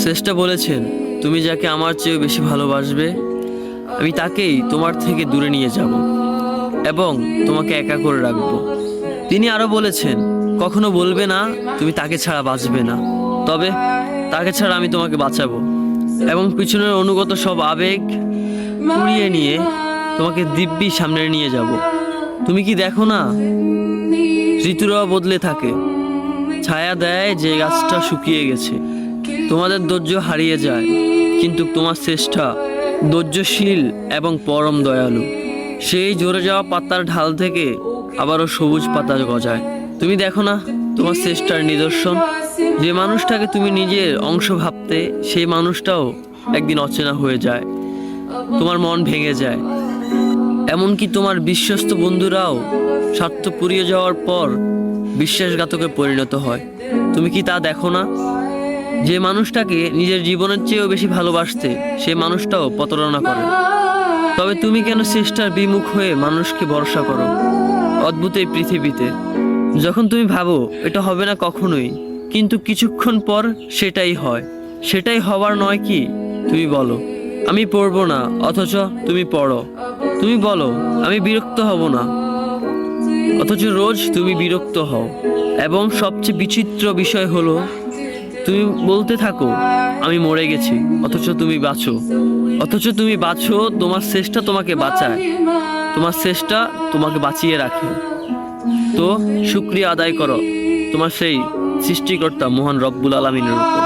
শ্রেষ্ঠ বলেছেন, তুমি যাকে আমার চেয়ে বেশি ভালোবাসবে আমি তাকেই তোমার থেকে দূরে নিয়ে যাব এবং তোমাকে একা করে রাখবো। তিনি আরো বলেছেন, কখনো বলবে না তুমি তাকে ছাড়া বাঁচবে না, তবে তাকে ছাড়া আমি তোমাকে বাঁচাবো এবং পিছনের অনুগত সব আবেগ পুড়িয়ে নিয়ে তোমাকে দিব্যি সামনে নিয়ে যাব। তুমি কি দেখো না, ঋতুরাও বদলে থাকে, ছায়া দেয় যে গাছটা শুকিয়ে গেছে। তোমাদের ধৈর্য হারিয়ে যায়, কিন্তু তোমার চেষ্টা ধৈর্যশীল এবং পরম দয়ালু। সেই ঝরে যাওয়া পাতার ঢাল থেকে আবারও সবুজ পাতা গজায়। তুমি দেখো না তোমার চেষ্টার নিদর্শন? যে মানুষটাকে তুমি নিজের অংশ ভাবতে, সেই মানুষটাও একদিন অচেনা হয়ে যায়, তোমার মন ভেঙে যায়। এমনকি তোমার বিশ্বস্ত বন্ধুরাও স্বার্থ পুড়িয়ে যাওয়ার পর বিশ্বাসঘাতকে পরিণত হয়। তুমি কি তা দেখো না? যে মানুষটাকে নিজের জীবনের চেয়েও বেশি ভালোবাসতে, সেই মানুষটাও প্রতারণা করে। তবে তুমি কেন চেষ্টার বিমুখ হয়ে মানুষকে ভরসা করো? অদ্ভুত এই পৃথিবীতে, যখন তুমি ভাবো এটা হবে না কখনোই, কিন্তু কিছুক্ষণ পর সেটাই হয়। সেটাই হবার নয় কি? তুমি বলো আমি পড়বো না, অথচ তুমি পড়ো। তুমি বলো আমি বিরক্ত হব না, অথচ রোজ তুমি বিরক্ত হও। এবং সবচেয়ে বিচিত্র বিষয় হলো, তুমি বলতে থাকো আমি মরে গেছি, অথচ তুমি বাঁচো। তোমার চেষ্টা তোমাকে বাঁচায়, তোমার চেষ্টা তোমাকে বাঁচিয়ে রাখে। তো শুকরিয়া আদায় করো তোমার সেই সৃষ্টিকর্তা মহান রব্বুল আলামিনের উপর।